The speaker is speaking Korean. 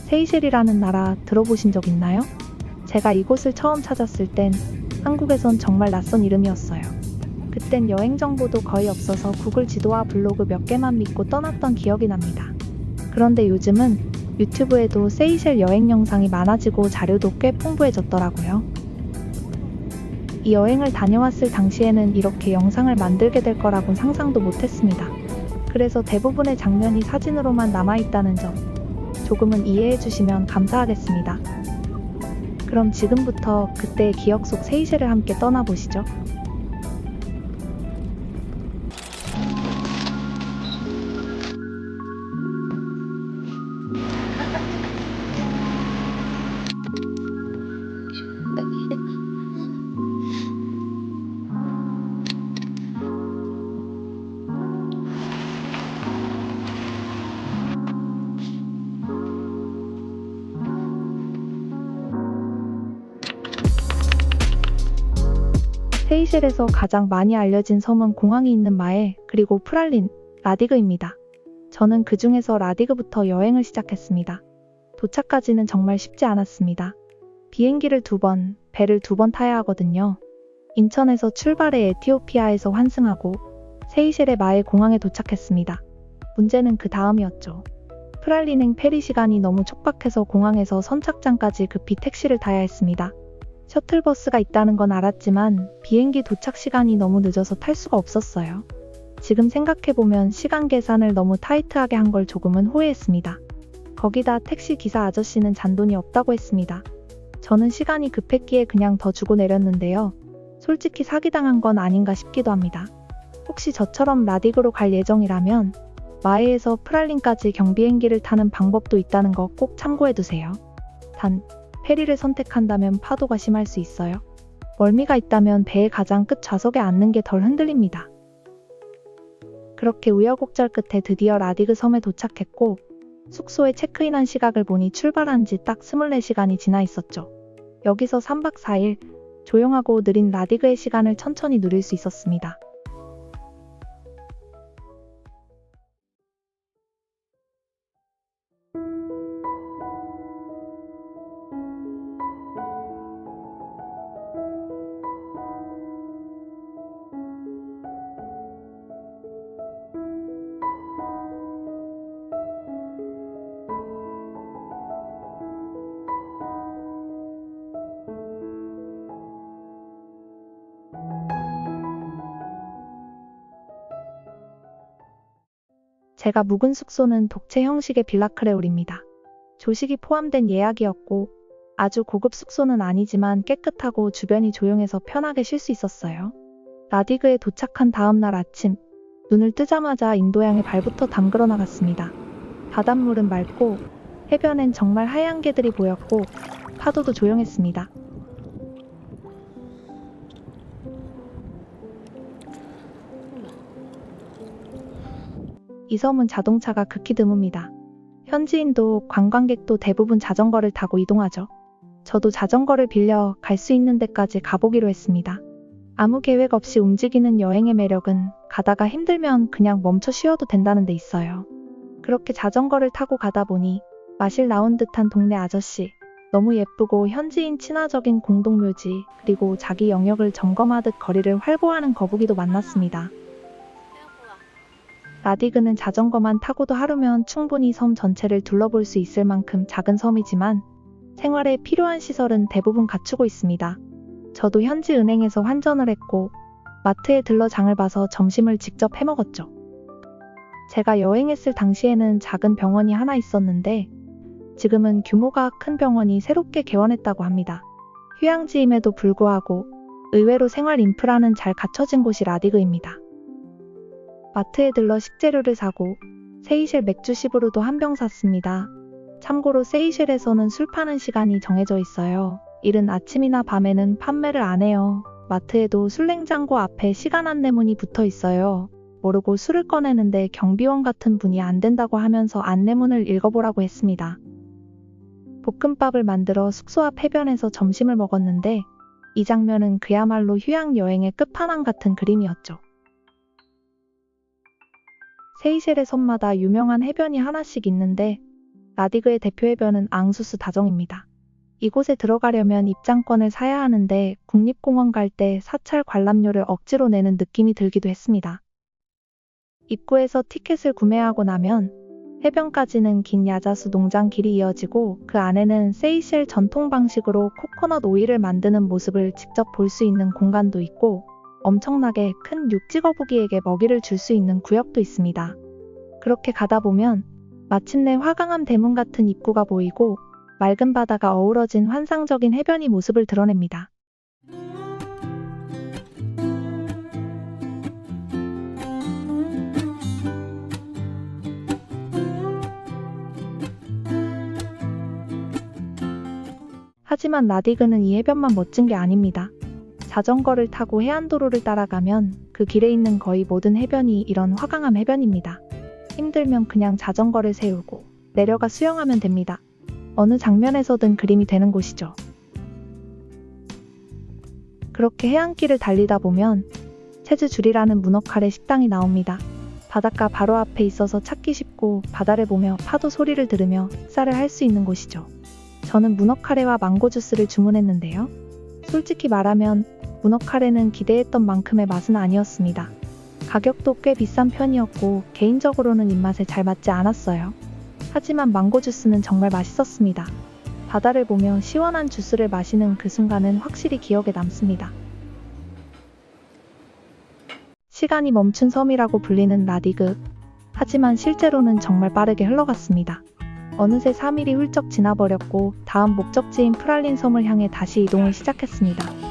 세이셸이라는 나라 들어보신 적 있나요? 제가 이곳을 처음 찾았을 땐 한국에선 정말 낯선 이름이었어요. 그땐 여행 정보도 거의 없어서 구글 지도와 블로그 몇 개만 믿고 떠났던 기억이 납니다. 그런데 요즘은 유튜브에도 세이셸 여행 영상이 많아지고 자료도 꽤 풍부해졌더라고요. 이 여행을 다녀왔을 당시에는 이렇게 영상을 만들게 될 거라곤 상상도 못했습니다. 그래서 대부분의 장면이 사진으로만 남아있다는 점 조금은 이해해 주시면 감사하겠습니다. 그럼 지금부터 그때의 기억 속 세이셸을 함께 떠나보시죠. 세이셸에서 가장 많이 알려진 섬은 공항이 있는 마에 그리고 프랄린, 라디그입니다. 저는 그 중에서 라디그부터 여행을 시작했습니다. 도착까지는 정말 쉽지 않았습니다. 비행기를 2번, 배를 2번 타야 하거든요. 인천에서 출발해 에티오피아에서 환승하고 세이셸의 마에 공항에 도착했습니다. 문제는 그 다음이었죠. 프랄린행 페리 시간이 너무 촉박해서 공항에서 선착장까지 급히 택시를 타야 했습니다. 셔틀버스가 있다는 건 알았지만 비행기 도착 시간이 너무 늦어서 탈 수가 없었어요. 지금 생각해보면 시간 계산을 너무 타이트하게 한 걸 조금은 후회했습니다. 거기다 택시 기사 아저씨는 잔돈이 없다고 했습니다. 저는 시간이 급했기에 그냥 더 주고 내렸는데요. 솔직히 사기당한 건 아닌가 싶기도 합니다. 혹시 저처럼 라디그로 갈 예정이라면 마에에서 프랄린까지 경비행기를 타는 방법도 있다는 거 꼭 참고해두세요. 단, 페리를 선택한다면 파도가 심할 수 있어요. 멀미가 있다면 배의 가장 끝 좌석에 앉는 게 덜 흔들립니다. 그렇게 우여곡절 끝에 드디어 라디그 섬에 도착했고 숙소에 체크인한 시각을 보니 출발한 지 딱 24시간이 지나 있었죠. 여기서 3박 4일 조용하고 느린 라디그의 시간을 천천히 누릴 수 있었습니다. 제가 묵은 숙소는 독채 형식의 빌라크레올입니다. 조식이 포함된 예약이었고 아주 고급 숙소는 아니지만 깨끗하고 주변이 조용해서 편하게 쉴 수 있었어요. 라디그에 도착한 다음 날 아침, 눈을 뜨자마자 인도양에 발부터 담그러 나갔습니다. 바닷물은 맑고 해변엔 정말 하얀 개들이 보였고 파도도 조용했습니다. 이 섬은 자동차가 극히 드뭅니다. 현지인도 관광객도 대부분 자전거를 타고 이동하죠. 저도 자전거를 빌려 갈 수 있는 데까지 가보기로 했습니다. 아무 계획 없이 움직이는 여행의 매력은 가다가 힘들면 그냥 멈춰 쉬어도 된다는 데 있어요. 그렇게 자전거를 타고 가다 보니 마실 나온 듯한 동네 아저씨, 너무 예쁘고 현지인 친화적인 공동묘지, 그리고 자기 영역을 점검하듯 거리를 활보하는 거북이도 만났습니다. 라디그는 자전거만 타고도 하루면 충분히 섬 전체를 둘러볼 수 있을 만큼 작은 섬이지만 생활에 필요한 시설은 대부분 갖추고 있습니다. 저도 현지 은행에서 환전을 했고 마트에 들러 장을 봐서 점심을 직접 해먹었죠. 제가 여행했을 당시에는 작은 병원이 하나 있었는데 지금은 규모가 큰 병원이 새롭게 개원했다고 합니다. 휴양지임에도 불구하고 의외로 생활 인프라는 잘 갖춰진 곳이 라디그입니다. 마트에 들러 식재료를 사고 세이셸 맥주 10으로도 한 병 샀습니다. 참고로 세이셸에서는 술 파는 시간이 정해져 있어요. 이른 아침이나 밤에는 판매를 안 해요. 마트에도 술냉장고 앞에 시간 안내문이 붙어 있어요. 모르고 술을 꺼내는데 경비원 같은 분이 안 된다고 하면서 안내문을 읽어보라고 했습니다. 볶음밥을 만들어 숙소 앞 해변에서 점심을 먹었는데 이 장면은 그야말로 휴양 여행의 끝판왕 같은 그림이었죠. 세이셸의 섬마다 유명한 해변이 하나씩 있는데 라디그의 대표 해변은 앙수스 다정입니다. 이곳에 들어가려면 입장권을 사야 하는데 국립공원 갈 때 사찰 관람료를 억지로 내는 느낌이 들기도 했습니다. 입구에서 티켓을 구매하고 나면 해변까지는 긴 야자수 농장 길이 이어지고 그 안에는 세이셸 전통 방식으로 코코넛 오일을 만드는 모습을 직접 볼 수 있는 공간도 있고 엄청나게 큰 육지거북이에게 먹이를 줄 수 있는 구역도 있습니다. 그렇게 가다 보면 마침내 화강암 대문 같은 입구가 보이고 맑은 바다가 어우러진 환상적인 해변이 모습을 드러냅니다. 하지만 라디그는 이 해변만 멋진 게 아닙니다. 자전거를 타고 해안도로를 따라가면 그 길에 있는 거의 모든 해변이 이런 화강암 해변입니다. 힘들면 그냥 자전거를 세우고 내려가 수영하면 됩니다. 어느 장면에서든 그림이 되는 곳이죠. 그렇게 해안길을 달리다 보면 체즈줄이라는 문어 카레 식당이 나옵니다. 바닷가 바로 앞에 있어서 찾기 쉽고 바다를 보며 파도 소리를 들으며 식사를 할 수 있는 곳이죠. 저는 문어 카레와 망고 주스를 주문했는데요. 솔직히 말하면 문어 카레는 기대했던 만큼의 맛은 아니었습니다. 가격도 꽤 비싼 편이었고 개인적으로는 입맛에 잘 맞지 않았어요. 하지만 망고 주스는 정말 맛있었습니다. 바다를 보며 시원한 주스를 마시는 그 순간은 확실히 기억에 남습니다. 시간이 멈춘 섬이라고 불리는 라디그. 하지만 실제로는 정말 빠르게 흘러갔습니다. 어느새 3일이 훌쩍 지나버렸고 다음 목적지인 프랄린 섬을 향해 다시 이동을 시작했습니다.